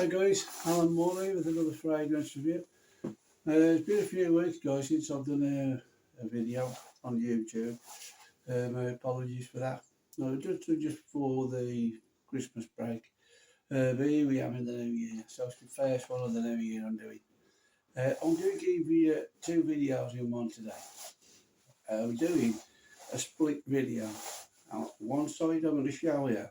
Hi guys, Alan Morley with another fragrance review. It's been a few weeks guys since I've done a video on YouTube. My apologies for that. No, just before the Christmas break. But here we are in the new year, so it's the first one of the new year I'm doing. I'm going to give you two videos in one today. We're doing a split video. On one side I'm going to show you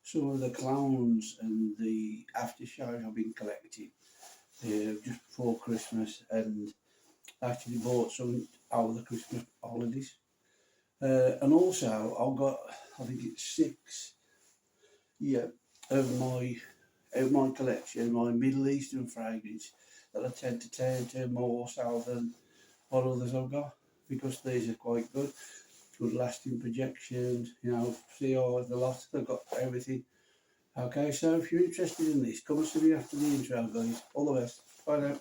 some of the colognes and the aftershows I've been collecting just before Christmas, and actually bought some over the Christmas holidays. And also I've got, I think it's 6 of my collection, my Middle Eastern fragrance that I tend to turn to more so than what others I've got, because these are quite good lasting projections, you know, see all the lot, they've got everything. Okay, so if you're interested in this, come and see me after the intro guys. All the best. Bye now.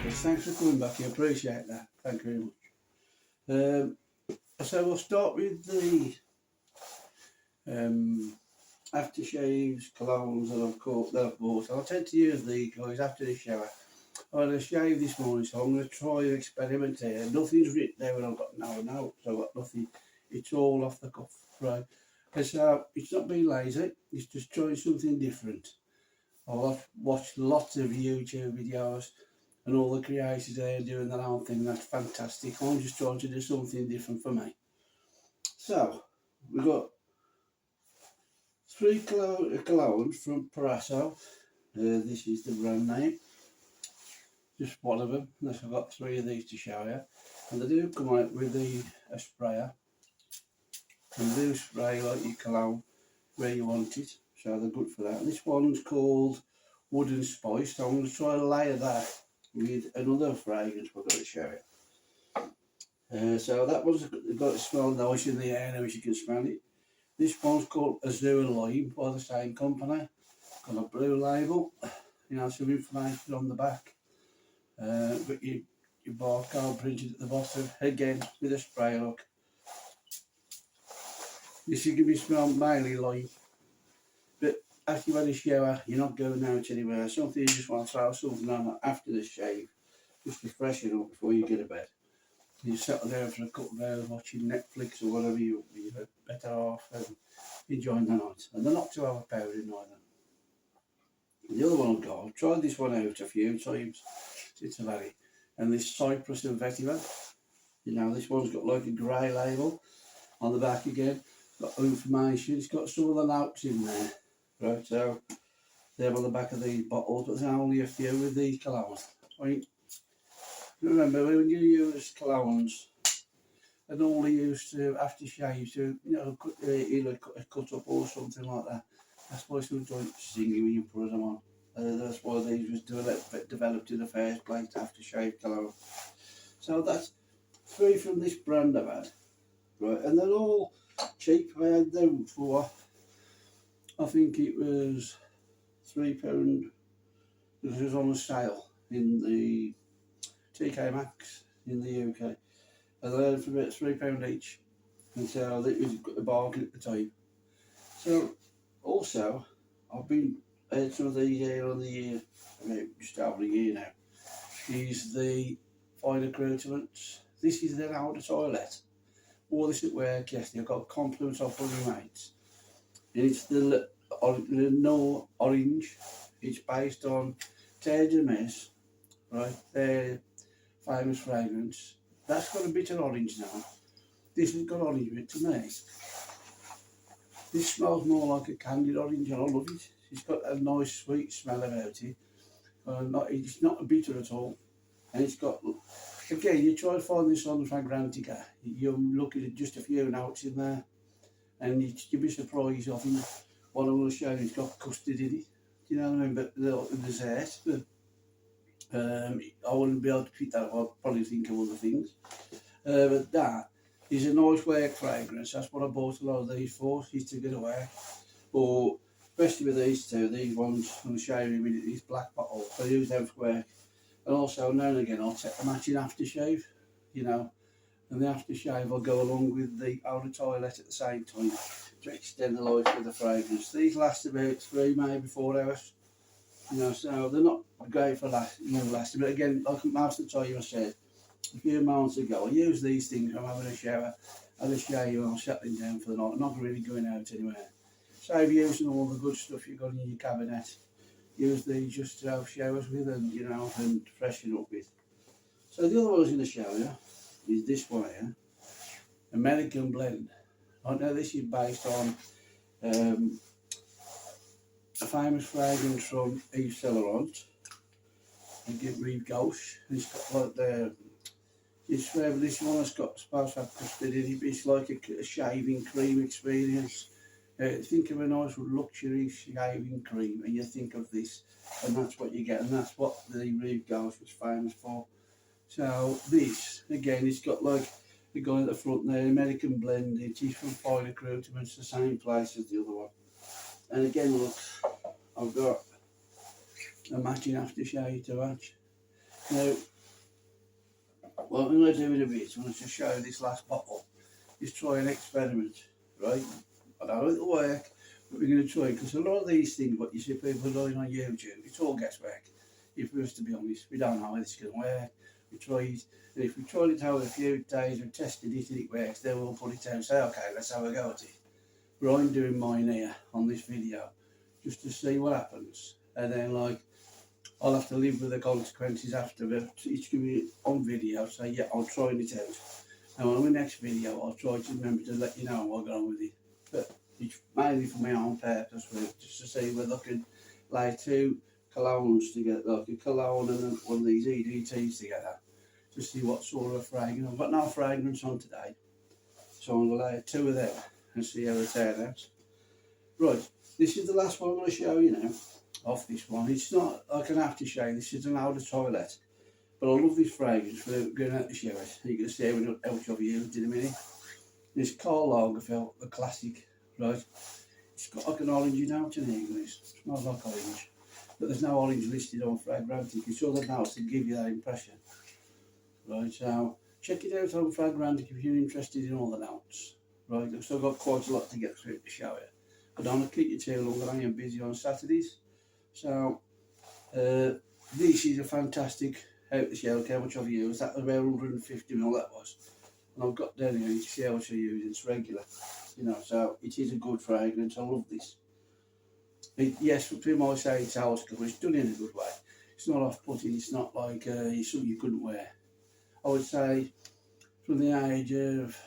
Thanks for coming back, I appreciate that. Thank you very much. So we'll start with the aftershaves, colognes that I've bought. I tend to use these guys after the shower. I had a shave this morning, so I'm going to try and experiment here. Nothing's written there when I've got no notes, I've got nothing. It's all off the cuff, right? And so it's not being lazy, it's just trying something different. I've watched lots of YouTube videos and all the creators there doing their own thing. That's fantastic. I'm just trying to do something different for me. So we've got 3 colognes from Proraso. This is the brand name. Just one of them. I've got 3 of these to show you. And they do come out with a sprayer. And they do spray like your cologne where you want it. So they're good for that. And this one's called Wood and Spice. So I'm going to try to layer that with another fragrance we're going to show you. So that one's got to smell nice in the air now, as you can smell it. This one's called Azure Lime by the same company. Got a blue label, you know, some information on the back. Got your barcode printed at the bottom, again with a spray hook. This is going to be smelled mainly lime, but after you've had a shower, you're not going out anywhere. Something you just want to throw something on after the shave, just to freshen up before you get to bed. You settle down for a couple of hours watching Netflix or whatever, you're better off and enjoying the night. And they're not too overpowering either. The other one I've tried this one out a few times since I've had it. And this Cypress Vetiver, you know, this one's got like a grey label on the back again. Got information, it's got some of the notes in there. Right, so they're on the back of these bottles, but there's only a few with these colognes. I mean, remember when you use colognes, they're normally used to aftershaves to, you know, either cut up or something like that. That's why some joints zingy when you put them on. That's why these was developed in the first place, aftershave cologne. So that's 3 from this brand I've had, right? And they're all cheap. I had them for, I think it was £3. This was on a sale in the TK Maxx in the UK. And they had for about £3 each. And so it was a bargain at the time. So also, I've been had some of these here on the year, just over a year now. Is the fine Accoutrements. This is their outer toilet. Wore this at work yesterday. I got compliments off one of my mates. And it's the Noir Orange. It's based on Tarragon, right? Their famous fragrance. That's got a bit of orange now. This has got orange bit to me. This smells more like a candied orange, and I love it. It's got a nice sweet smell about it. It's not bitter at all. And it's got, again, you try to find this on the Fragrantica, you're looking at just a few notes in there. And you'd be surprised, I think what I'm going to show you, it's got custard in it. Do you know what I mean? But the dessert, but I wouldn't be able to pick that up. I'd probably think of other things. But that is a nice work fragrance. That's what I bought a lot of these for, is to get away. Or especially with these two, these ones I'm showing you with these black bottles. I use them for work, and also now and again I'll take a matching aftershave, you know, and the aftershave will go along with the outer toilet at the same time to extend the life of the fragrance. These last about 3, maybe 4 hours, you know, so they're not great for long lasting. But again, like most of the time I said a few moments ago, I use these things when I'm having a shower, had a shave and I'm settling down for the night. I'm not really going out anywhere. Save using all the good stuff you've got in your cabinet. Use these just to have showers with and, you know, and freshen up with. So the other one's in the shower is this one here, American Blend. I know this is based on a famous fragrance from Yves Saint Laurent. I give Rive Gauche. It's got like this one has got supposed to have custard in it. It's like a shaving cream experience. Think of a nice luxury shaving cream and you think of this, and that's what you get, and that's what the Rive Gauche was famous for. So this, again, it's got like the guy at the front there, American Blend. It is from Fine Accoutrements, the same place as the other one. And again, look, I've got a matching aftershave to match. Now, what I'm going to do in a bit, I'm going to show you this last bottle, is try an experiment, right? I don't know it'll work, but we're going to try, because a lot of these things, what you see people doing on YouTube, it's all guesswork. If we was to be honest, we don't know how this is going to work. We tried, and if we tried it out a few days, we tested it and it works, then we'll put it down and say, okay, let's have a go at it. But I'm doing mine here on this video, just to see what happens. And then, like, I'll have to live with the consequences after, but it's going to be on video, so yeah, I'll try it out. And on the next video, I'll try to remember to let you know what I got on with it. But it's mainly for my own purpose, just to see whether I can lay 2 colognes together, like a cologne and one of these EDTs together, to see what sort of fragrance. I've got no fragrance on today, so I'm going to lay 2 of them and see how they turn out. Right, this is the last one I'm going to show you now, off this one. It's not like an aftershave, this is an outer toilet. But I love this fragrance for going out the shower. You can see how much I've used in a minute. This Karl Largerfeld, the classic, right? It's got like an orangey note in it, it smells like orange. But there's no orange listed on Fragrantic. It's other notes that give you that impression. Right, so check it out on Fragrantic if you're interested in all the notes. Right, I've still got quite a lot to get through to show you. I don't want to keep you too long, I am busy on Saturdays. So, this is a fantastic out the shower, how much I've used. That was about 150ml, that was. And I've got down here, you can see how much I use, it's regular. You know, so it is a good fragrance, I love this. Yes, people might say it's house but it's done in a good way. It's not off-putting, it's not like something you couldn't wear. I would say from the age of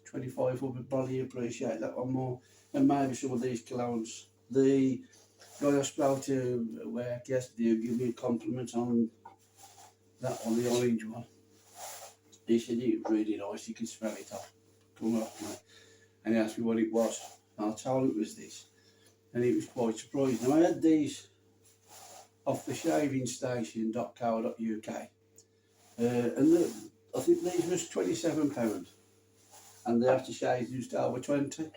25 up, would probably appreciate that one more. And maybe some of these colognes. The guy I spoke to at work yesterday gave me a compliment on that one, the orange one. He said it was really nice, you can smell it off. Come off, mate. And he asked me what it was. And I told him it was this. And he was quite surprised. Now I had these off the shavingstation.co.uk. And I think these was £27. And the aftershave was over 20.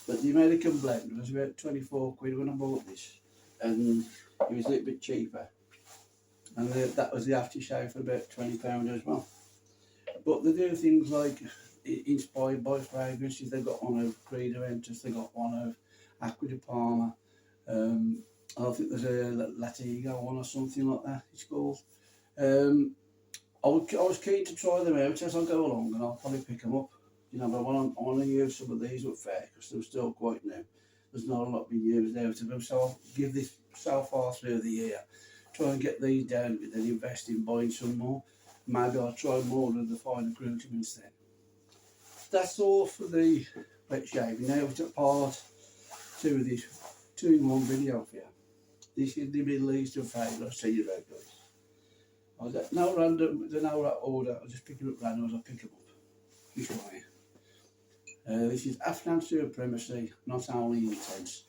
But the American Blend was about 24 quid when I bought this. And it was a little bit cheaper. And that was the aftershave for about £20 as well. But they do things like inspired by fragrances. They've got one of Creed Aventus, they've got one of Acqua di Parma. I think there's a Latigo one or something like that, it's called. I was keen to try them out as I go along, and I'll probably pick them up. You know, but I want to use some of these up fair because they're still quite new. There's not a lot being used out of them, so I'll give this so far through the year. Try and get these down a bit, then invest in buying some more. Maybe I'll try more of the fine accoutrements then. That's all for the wet shaving. Now we're at part 2 of this 2-in-1 video for you. This is the Middle Eastern favourite. I'll see you later, guys. No random, there's no order. I'll just pick them up random as I pick them up. This one here. This is Afghan Supremacy, not only intense.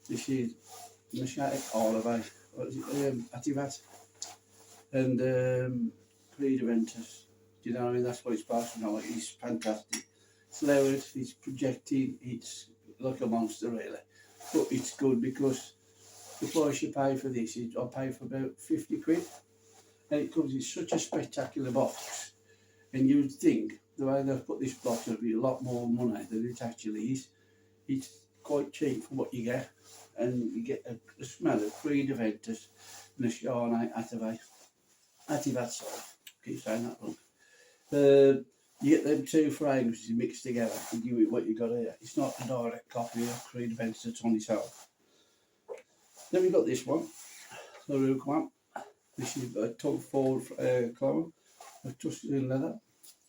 This is Matallic Olive, what is it? Ativat. And Creed Aventus. Do you know what I mean? That's what it's supposed to know. It's fantastic. It's loud, it's projecting, it's like a monster really. but it's good because the price you pay for this is, I pay for about 50 quid, and it comes in such a spectacular box, and you'd think the way they've put this box would be a lot more money than it actually is. It's quite cheap for what you get, and you get a smell of Creed Aventus and a Chardonnay Activate, sorry, keep saying that wrong. You get them two fragrances mixed together and give it what you got here. It's not a direct copy of Creed Aventus on itself. Then we got this one, the Rook one. This is a Tom Ford cologne, a tuscan leather.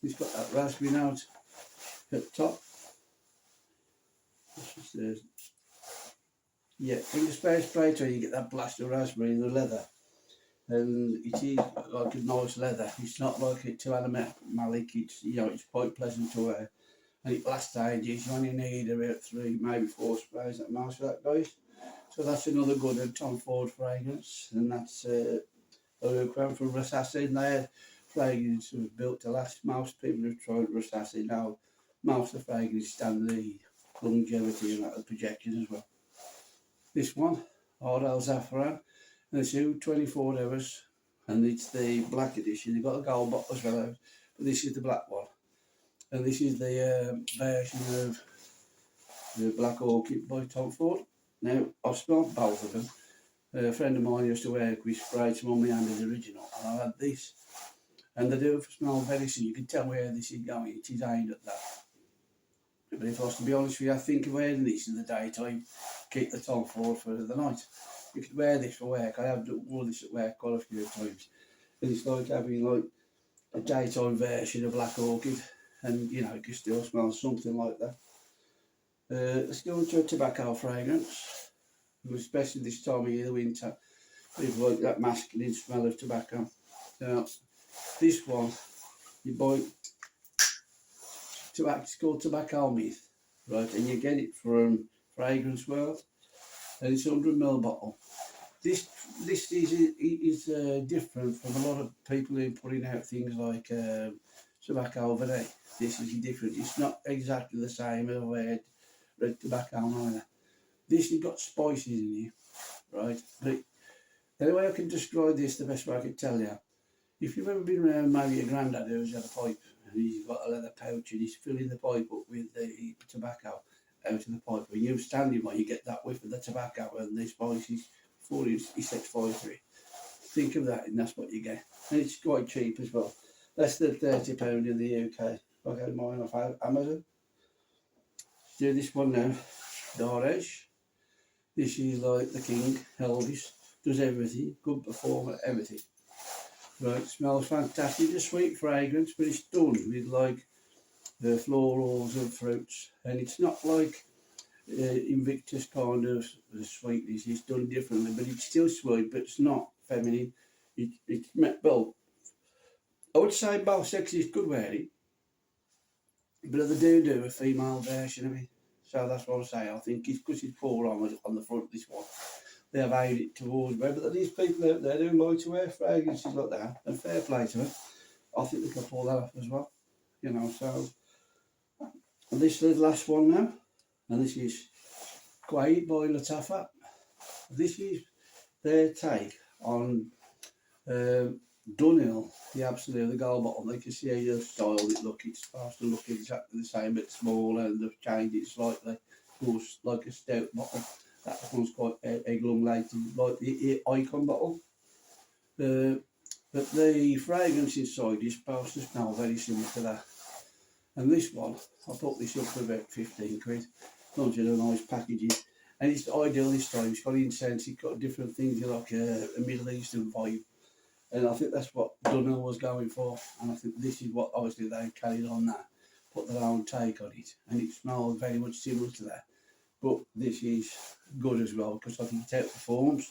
It's got that raspberry note at the top. Yeah, in the spray tray you get that blast of raspberry in the leather, and it is like a nice leather. It's not like it to Matallic. It's, you know, it's quite pleasant to wear, and it lasts ages. You only need about 3, maybe 4 sprays at most for that, guys. So that's another good Tom Ford fragrance, and that's a crown from Rosace. Their fragrance was built to last. Most people have tried Rosace now. Most of the fragrances stand the longevity and that of projection as well. This one, Hard Ale Saffron, and it's 24 hours, and it's the black edition. They've got a gold bottle as well, but this is the black one, and this is the version of the Black Orchid by Tom Ford. Now, I've smelled both of them. A friend of mine used to work with, sprayed some on my hand as original, and I had this, and they do smell very similar. You can tell where this is going. It is aimed at that. But if I was to be honest with you, I think of wearing this in the daytime, keep the Tom Ford for the night. You could wear this for work. I have worn this at work quite a few times, and it's like having like a daytime version of Black Orchid, and you know, you can still smell something like that. Let's go into a tobacco fragrance, especially this time of year, the winter. People like that masculine smell of tobacco. Now, this one, you buy tobacco, it's called Tobacco Myth, right? And you get it from Fragrance World, and it's a 100ml bottle. This is different from a lot of people who are putting out things like tobacco over there. This is different. It's not exactly the same as red tobacco either. This has got spices in here, right? But the way I can describe this, the best way I can tell you, if you've ever been around maybe your granddad who's had a pipe and he's got a leather pouch and he's filling the pipe up with the tobacco out of the pipe, when you're standing by, you get that whiff of the tobacco and the spices before he sets fire to it. Think of that, and that's what you get. And it's quite cheap as well. Less than £30 in the UK. I got mine off Amazon. Let's do this one now. Darage. This is like the king, Elvis. Does everything, good performer, everything. Right, smells fantastic. It's a sweet fragrance, but it's done with like the florals and fruits, and it's not like Invictus kind of sweetness. It's done differently, but it's still sweet, but it's not feminine. It's well, I would say both sexes could wear it, but they do a female version of it. So that's what I say. I think it's because it's four on the front of this one. They have aimed it towards me, but these people out there who like to wear fragrances like that, and fair play to them, I think they can pull that off as well. You know, so. And this is the last one now, and this is Quaid by Lattafa. This is their take on Dunhill, the Absolute, the gold bottle. They can see how you style it look. It's supposed to look exactly the same, but smaller, and they've changed it slightly. It's like a stout bottle. That one's quite elongated, like the Icon bottle. But the fragrance inside is supposed to smell very similar to that. And this one, I bought this up for about 15 quid. Comes in a nice packaging. And it's ideal this time. It's got incense, it's got different things like a Middle Eastern vibe. And I think that's what Dunhill was going for. And I think this is what obviously they carried on that. Put their own take on it. And it smells very much similar to that. But this is good as well because I think it outperforms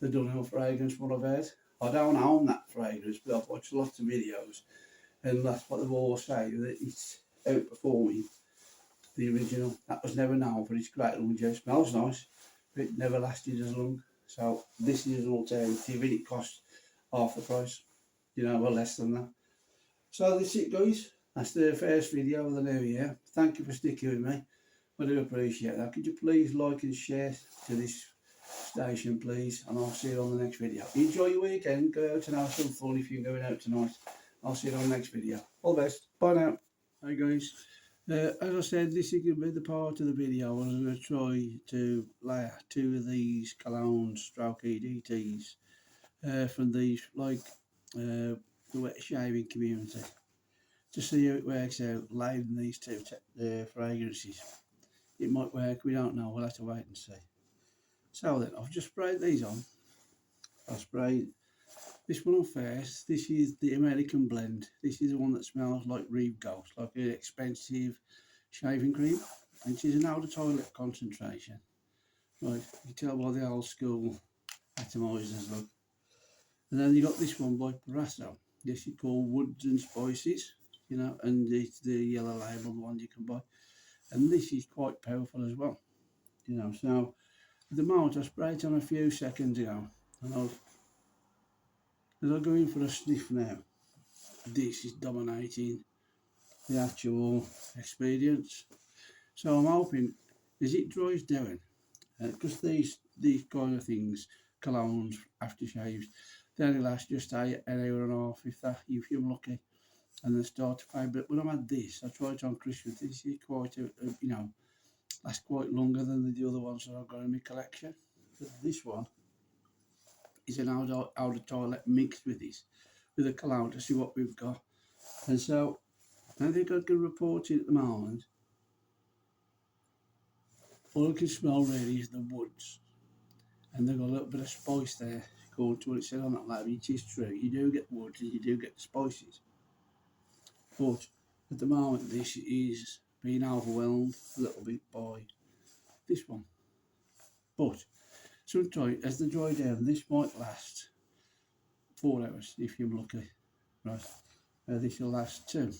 the Dunhill fragrance from what I've heard. I don't own that fragrance, but I've watched lots of videos. And that's what they've all say, that it's outperforming the original. That was never known for its great longevity. It smells nice, but it never lasted as long. So this is an alternative, and it costs half the price, you know, or less than that. So that's it, guys. That's the first video of the new year. Thank you for sticking with me. I do appreciate that. Could you please like and share to this station, please? And I'll see you on the next video. Enjoy your weekend. Go out and have some fun if you're going out tonight. I'll see you on the next video. All the best. Bye now. Hi guys. As I said, this is going to be the part of the video where I'm going to try to layer 2 of these colognes stroke EDTs from these, like the wet shaving community, to see how it works out, layering these 2 fragrances. It might work, we don't know, we'll have to wait and see. So then, I've just sprayed these on. I've sprayed this one on first. This is the American blend. This is the one that smells like Reeve Ghost, like an expensive shaving cream. And it is an out of toilet concentration. Right, you can tell by the old school atomizers look. And then you got this one by Proraso. This is called Woods and Spices, you know, and it's the yellow label, the one you can buy. And this is quite powerful as well, you know. So at the moment I sprayed it on a few seconds ago, and as I go in for a sniff now, this is dominating the actual experience. So I'm hoping as it dries down, because these kind of things, colognes, aftershaves, they only last just an hour and a half if you're lucky, and then start to fade. But when I had this, I tried it on Christmas. This is quite you know, lasts quite longer than the other ones that I've got in my collection. But this one is an out of toilet mixed with this, with a cologne, to see what we've got. And so I think I can report it at the moment. All I can smell really is the woods, and they've got a little bit of spice there, according to what it said on that label. It is true, you do get woods and you do get the spices. But at the moment, this is being overwhelmed a little bit by this one. But sometimes, as they dry down, this might last 4 hours if you're lucky. Right, this will last 2.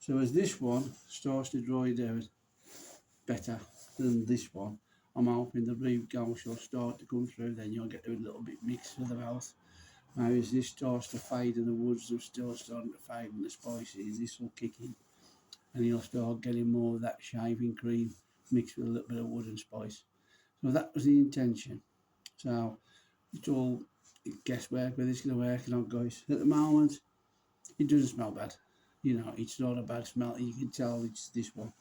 So as this one starts to dry down better than this one, I'm hoping the Reeve Ghost will start to come through. Then you'll get a little bit mixed with the mouth. Now as this starts to fade and the woods are still starting to fade and the spices, this will kick in, and you'll start getting more of that shaving cream mixed with a little bit of wood and spice. So that was the intention. So it's all guesswork whether it's going to work or not, guys. At the moment, it doesn't smell bad. You know, it's not a bad smell. You can tell it's this one,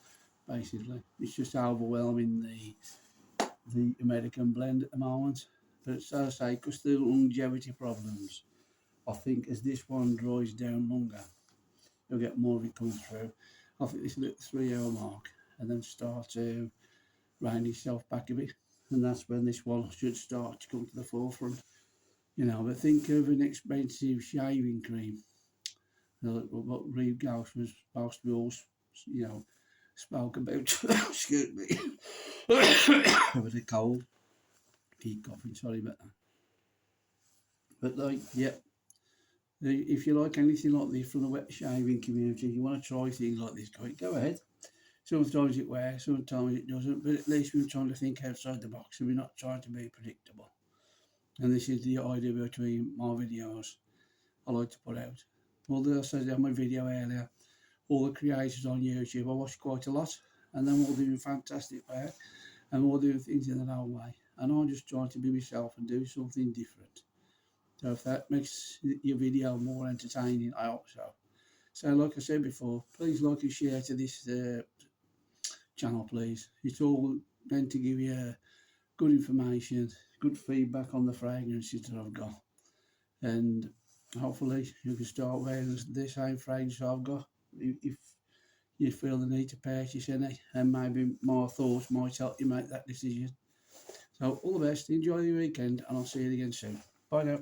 basically. It's just overwhelming the American blend at the moment. But as I say, because the longevity problems, I think as this one dries down longer, you'll get more of it coming through. I think this will hit the 3 hour mark and then start to round itself back a bit. And that's when this one should start to come to the forefront. You know, but think of an expensive shaving cream. What Reeve Ghost was supposed to be all, you know, spoke about. Excuse me. With a cold. Keep coughing, sorry about that. But like, yeah, if you like anything like this from the wet shaving community, you want to try things like this, go ahead. Sometimes it works, sometimes it doesn't, but at least we're trying to think outside the box and we're not trying to be predictable. And this is the idea between my videos I like to put out. Although I said on my video earlier, all the creators on YouTube, I watch quite a lot, and they're all doing fantastic work, and all doing things in their own way. And I'm just trying to be myself and do something different. So if that makes your video more entertaining, I hope so. So like I said before, please like and share to this channel, please. It's all meant to give you good information, good feedback on the fragrances that I've got. And hopefully you can start wearing the same fragrance I've got if you feel the need to purchase any, and maybe my thoughts might help you make that decision. So all the best, enjoy your weekend, and I'll see you again soon. Bye now.